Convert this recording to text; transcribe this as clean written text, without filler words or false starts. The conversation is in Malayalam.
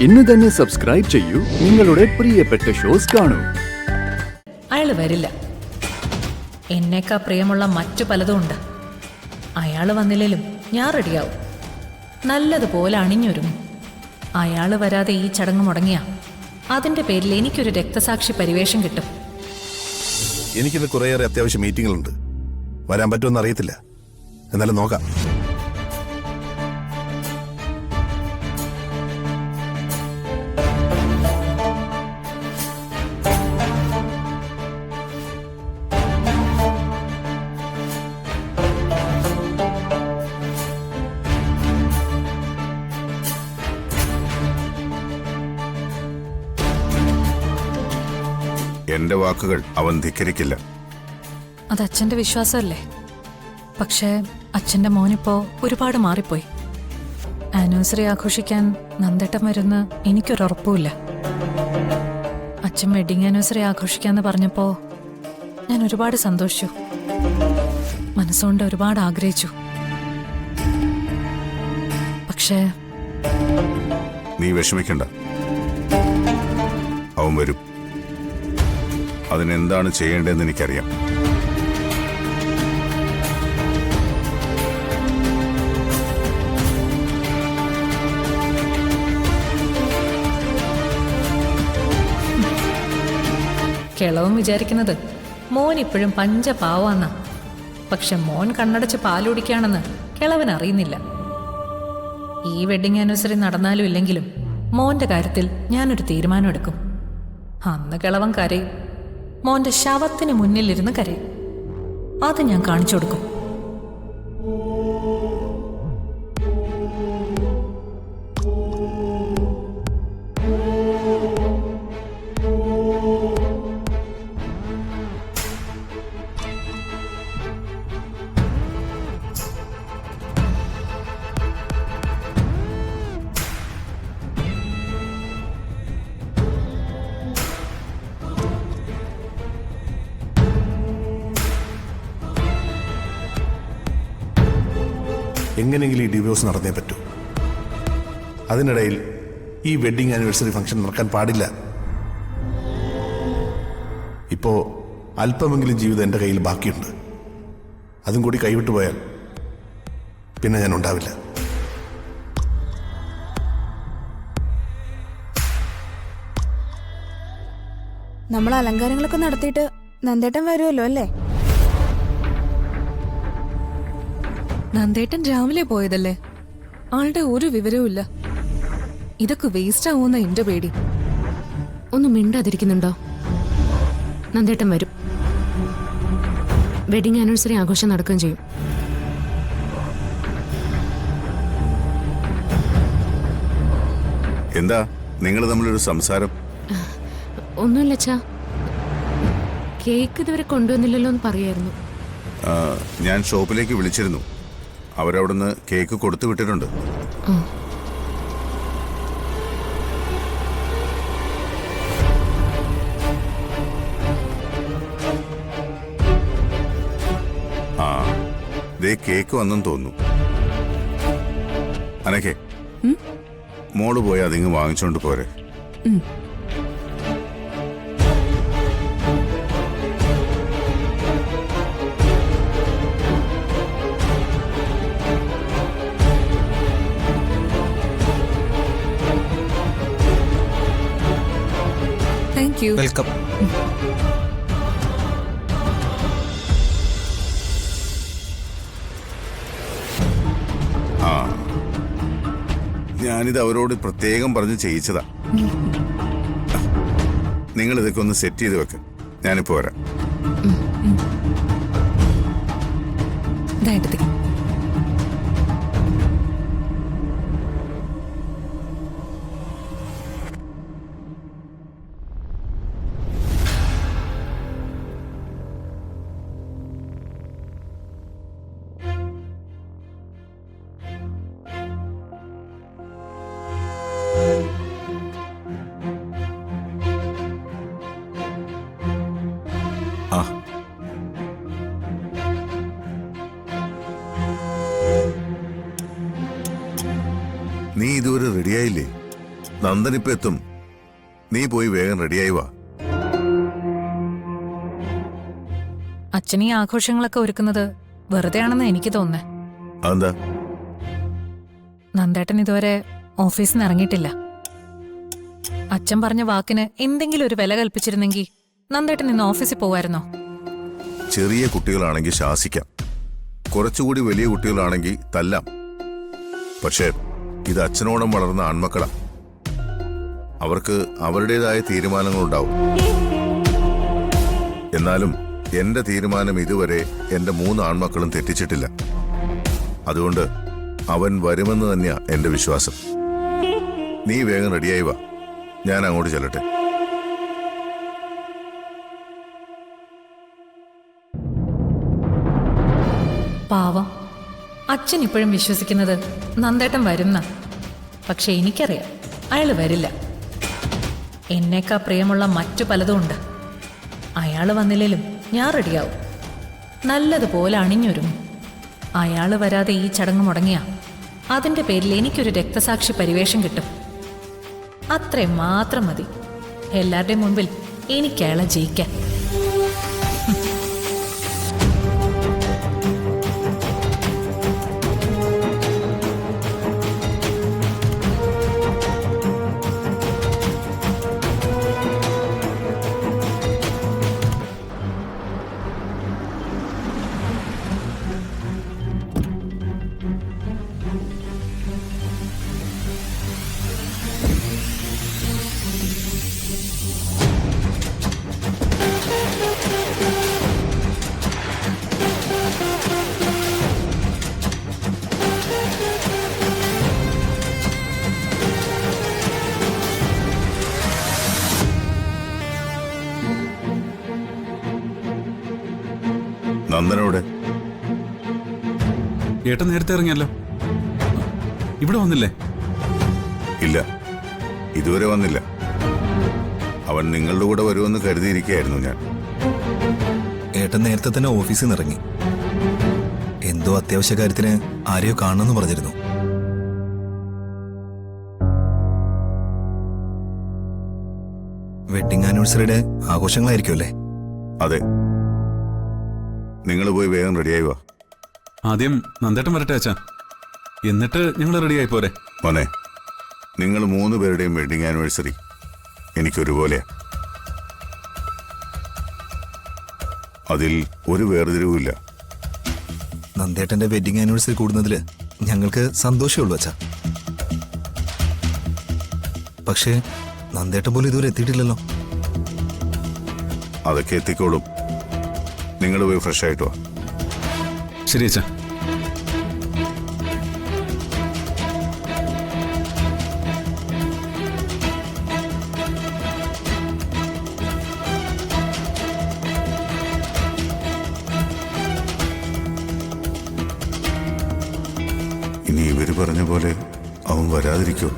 ഇന്ന് തന്നെ സബ്സ്ക്രൈബ് ചെയ്യൂ, നിങ്ങളുടെ പ്രിയപ്പെട്ട ഷോസ് കാണൂ. അയാള് വരില്ല. എന്നേക്കാ പ്രിയമുള്ള മറ്റു പലതും ഉണ്ട്. അയാള് വന്നില്ലേലും ഞാൻ റെഡിയാവും. നല്ലതുപോലെ അണിഞ്ഞൊരുങ്ങും. അയാള് വരാതെ ഈ ചടങ്ങ് മുടങ്ങിയ അതിന്റെ പേരിൽ എനിക്കൊരു രക്തസാക്ഷി പരിവേഷം കിട്ടും. എനിക്കിന്ന് കുറേയേറെ അത്യാവശ്യ മീറ്റിങ്ങുകളുണ്ട്. വരാൻ പറ്റുമെന്ന് അറിയത്തില്ല. എന്നാലും നോക്കാം. എന്റെ വാക്കുകൾ അവൻ ധിക്കരിക്കില്ല. അത് അച്ഛന്റെ വിശ്വാസമല്ലേ? പക്ഷേ അച്ഛന്റെ മോനിപ്പോ ഒരുപാട് മാറിപ്പോയി. ആനിവേഴ്സറി ആഘോഷിക്കാൻ നന്ദേട്ടൻ വരുന്ന എനിക്കൊരുറപ്പുമില്ല. അച്ഛൻ വെഡിങ് ആനിവേഴ്സറി ആഘോഷിക്കാന്ന് പറഞ്ഞപ്പോ ഞാൻ ഒരുപാട് സന്തോഷിച്ചു. മനസ്സുകൊണ്ട് ഒരുപാട് ആഗ്രഹിച്ചു. പക്ഷേ നീ വിഷമിക്കണ്ട, അവൻ വരും. അതിനെന്താണ് ചെയ്യേണ്ടതെന്ന് എനിക്കറിയാം. കിളവും വിചാരിക്കുന്നത് മോൻ ഇപ്പോഴും പഞ്ചപാവാന്ന. പക്ഷെ മോൻ കണ്ണടച്ച് പാലുടിക്കുകയാണെന്ന് കിളവൻ അറിയുന്നില്ല. ഈ വെഡിങ് ആനിവേഴ്സറി നടന്നാലും ഇല്ലെങ്കിലും മോന്റെ കാര്യത്തിൽ ഞാനൊരു തീരുമാനം എടുക്കും. അന്ന് കിളവൻ കരയും. മോന്റെ ശവത്തിന് മുന്നിലിരുന്ന് കരയും. അത് ഞാൻ കാണിച്ചു കൊടുക്കും. എങ്ങനെയെങ്കിലും ഈ ഡിവോഴ്സ് നടന്നേ പറ്റൂ. അതിനിടയിൽ ഈ വെഡിങ് ആനിവേഴ്സറി ഫംഗ്ഷൻ നടക്കാൻ പാടില്ല. ഇപ്പോ അല്പമെങ്കിലും ജീവിതം എൻ്റെ കയ്യിൽ ബാക്കിയുണ്ട്. അതും കൂടി കൈവിട്ടു പോയാൽ പിന്നെ ഞാൻ ഉണ്ടാവില്ല. നമ്മൾ അലങ്കാരങ്ങളൊക്കെ നടത്തിയിട്ട് നന്ദേട്ടൻ വരുമല്ലോ അല്ലേ? നന്ദേട്ടൻ രാവിലെ പോയതല്ലേ? ആളുടെ ഒരു വിവരവും ഇല്ല. ഇതൊക്കെ വേസ്റ്റ് ആവുമെന്ന എന്റെ പേടി. ഒന്ന് മിണ്ടാതിരിക്കുന്നുണ്ടോ? നന്ദേട്ടൻ വരും. വെഡിങ് ആനിവേഴ്സറി ആഘോഷം നടക്കുകയും ചെയ്യും. എന്താ നിങ്ങൾ തമ്മിലൊരു സംസാരം? ഒന്നുമില്ല അച്ഛാ. കേക്ക് ഇതുവരെ കൊണ്ടുവന്നില്ലല്ലോ എന്ന് പറയായിരുന്നു. ഞാൻ ഷോപ്പിലേക്ക് വിളിച്ചിരുന്നു. അവരവിടുന്ന് കേക്ക് കൊടുത്തു വിട്ടിട്ടുണ്ട്. ആ, ദേ കേക്ക് വന്നെന്ന് തോന്നുന്നു. അനക്കെ മോള് പോയി അതിങ്ങ് വാങ്ങിച്ചോണ്ട് പോരെ. വെൽക്കം. ആ, ഞാനിത് അവരോട് പ്രത്യേകം പറഞ്ഞ് ചെയ്യിച്ചതാ. നിങ്ങൾ ഇതൊക്കെ ഒന്ന് സെറ്റ് ചെയ്ത് വെക്ക. ഞാനിപ്പോ വരാം. നന്ദനിപ്പ എത്തും. നീ പോയി വേഗം റെഡിയായി വാ. അച്ഛൻ ഈ ആഘോഷങ്ങളൊക്കെ ഒരുക്കുന്നത് വെറുതെ ആണെന്ന് എനിക്ക് തോന്നുന്നേ. അതെന്താ? നന്ദേട്ടൻ ഇതുവരെ ഓഫീസിൽ നിന്ന് ഇറങ്ങിയിട്ടില്ല. അച്ഛൻ പറഞ്ഞ വാക്കിന് എന്തെങ്കിലും ഒരു വില കൽപ്പിച്ചിരുന്നെങ്കിൽ നന്ദേട്ടൻ ഇന്ന് ഓഫീസിൽ പോവായിരുന്നോ? ചെറിയ കുട്ടികളാണെങ്കിൽ ശാസിക്കാം, കുറച്ചുകൂടി വലിയ കുട്ടികളാണെങ്കിൽ തല്ലാം. പക്ഷേ ഇത് അച്ഛനോടം വളർന്ന ആൺമക്കളാ. അവർക്ക് അവരുടേതായ തീരുമാനങ്ങളുണ്ടാവും. എന്നാലും എന്റെ തീരുമാനം ഇതുവരെ എന്റെ 3 ആൺമക്കളും തെറ്റിച്ചിട്ടില്ല. അതുകൊണ്ട് അവൻ വരുമെന്ന് തന്നെയാ എന്റെ വിശ്വാസം. നീ വേഗം റെഡിയായി വാ, ഞാൻ അങ്ങോട്ട് ചെല്ലട്ടെ. പാവം, അച്ഛൻ ഇപ്പോഴും വിശ്വസിക്കുന്നത് നന്ദേട്ടൻ വരുന്ന. പക്ഷെ എനിക്കറിയാം അയാള് വരില്ല. എന്നേക്കാ പ്രിയമുള്ള മറ്റു പലതും ഉണ്ട്. അയാള് വന്നില്ലേലും ഞാൻ റെഡിയാവും, നല്ലതുപോലെ അണിഞ്ഞൊരുങ്ങും. അയാള് വരാതെ ഈ ചടങ്ങ് മുടങ്ങിയ അതിന്റെ പേരിൽ എനിക്കൊരു രക്തസാക്ഷി പരിവേഷം കിട്ടും. അത്രയും മാത്രം മതി എല്ലാവരുടെയും മുൻപിൽ എനിക്ക് അയാളെ ജയിക്കാൻ. നന്ദനോടെ ഏട്ടൻ നേരത്തെ ഇറങ്ങിയല്ലോ, ഇവിടെ വന്നില്ലേ? ഇല്ല, ഇതുവരെ വന്നില്ല. അവൻ നിങ്ങളുടെ കൂടെ വരുമെന്ന് കരുതിയിരിക്കുകയായിരുന്നു ഞാൻ. ഏട്ടൻ നേരത്തെ തന്നെ ഓഫീസിൽ നിന്ന് ഇറങ്ങി. എന്തോ അത്യാവശ്യ കാര്യത്തിന് ആരെയോ കാണണമെന്ന് പറഞ്ഞിരുന്നു. വെഡിങ് ആനിവേഴ്സറിയുടെ ആഘോഷങ്ങളായിരിക്കും അല്ലേ? അതെ, നിങ്ങൾ പോയി വേഗം റെഡിയായി വാ. ആദ്യം നന്ദേട്ടൻ വരട്ടെ അച്ഛാ, എന്നിട്ട് ഞങ്ങൾ റെഡിയായി പോരെ? മോനെ, നിങ്ങൾ 3 പേരുടെയും വെഡിങ് ആനിവേഴ്സറി എനിക്കൊരുപോലെയാ. അതിൽ ഒരു വേർതിരിവുമില്ല. നന്ദേട്ടന്റെ വെഡിങ് ആനിവേഴ്സറി കൂടുന്നതിൽ ഞങ്ങൾക്ക് സന്തോഷമുള്ളൂ അച്ഛാ. പക്ഷേ നന്ദേട്ടൻ പോലും ഇതുവരെ എത്തിയിട്ടില്ലല്ലോ. അതൊക്കെ എത്തിക്കോളും. നിങ്ങൾ പോയി ഫ്രഷ് ആയിട്ട് വാ. ശരി അച്ഛാ. ഇനി ഇവര് പറഞ്ഞ പോലെ അവൻ വരാതിരിക്കോ?